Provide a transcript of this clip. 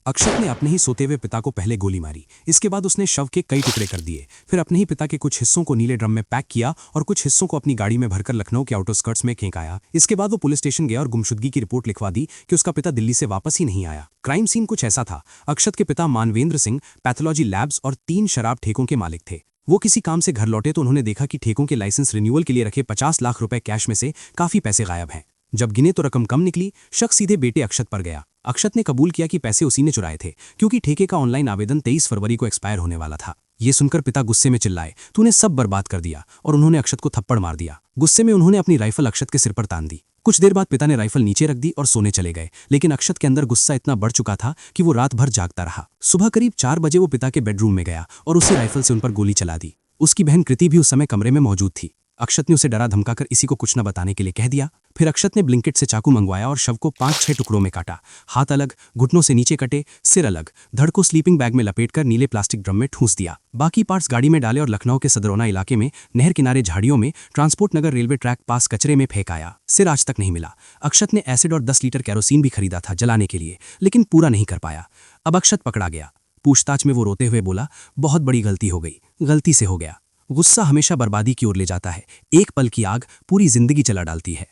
अक्षत ने अपने ही सोते हुए पिता को पहले गोली मारी। इसके बाद उसने शव के कई टुकड़े कर दिए। फिर अपने ही पिता के कुछ हिस्सों को नीले ड्रम में पैक किया और कुछ हिस्सों को अपनी गाड़ी में भरकर लखनऊ के आउटस्कर्ट्स में फेंक आया। इसके बाद वो पुलिस स्टेशन गया और गुमशुदगी की रिपोर्ट लिखवा दी कि उसका पिता दिल्ली से वापस ही नहीं आया। क्राइम सीन कुछ ऐसा था। अक्षत के पिता मानवेंद्र सिंह पैथोलॉजी लैब्स और 3 शराब ठेकों के मालिक थे। वो किसी काम से घर लौटे तो उन्होंने देखा कि ठेकों के लाइसेंस रिन्यूअल के लिए रखे 50 लाख रुपए कैश में से काफी पैसे गायब हैं। जब गिने तो रकम कम निकली। शक सीधे बेटे अक्षत पर गया। अक्षत ने कबूल किया कि पैसे उसी ने चुराए थे, क्योंकि ठेके का ऑनलाइन आवेदन 23 फरवरी को एक्सपायर होने वाला था। ये सुनकर पिता गुस्से में चिल्लाए, तूने सब बर्बाद कर दिया, और उन्होंने अक्षत को थप्पड़ मार दिया। गुस्से में उन्होंने अपनी राइफल अक्षत के सिर पर तान दी। कुछ देर बाद पिता ने राइफल नीचे रख दी और सोने चले गए। लेकिन अक्षत के अंदर गुस्सा इतना बढ़ चुका था कि वो रात भर जागता रहा। सुबह करीब 4 बजे वो पिता के बेडरूम में गया और उसी राइफल से उन पर गोली चला दी। उसकी बहन कृति भी उस समय कमरे में मौजूद थी। अक्षत ने उसे डरा धमकाकर इसी को कुछ न बताने के लिए कह दिया। फिर अक्षत ने ब्लिंकिट से चाकू मंगवाया और शव को 5-6 टुकड़ों में काटा। हाथ अलग, घुटनों से नीचे कटे, सिर अलग। धड़ को स्लीपिंग बैग में लपेटकर नीले प्लास्टिक ड्रम में ठूंस दिया। बाकी पार्ट्स गाड़ी में डाले और लखनऊ के सदरौना इलाके में नहर किनारे झाड़ियों में ट्रांसपोर्ट नगर रेलवे ट्रैक पास कचरे में फेंक आया। सिर आज तक नहीं मिला। अक्षत ने एसिड और 10 लीटर कैरोसिन भी खरीदा था जलाने के लिए, लेकिन पूरा नहीं कर पाया। अब अक्षत पकड़ा गया। पूछताछ में वो रोते हुए बोला, बहुत बड़ी गलती हो गई, गलती से हो गया। गुस्सा हमेशा बर्बादी की ओर ले जाता है। एक पल की आग पूरी जिंदगी जला डालती है।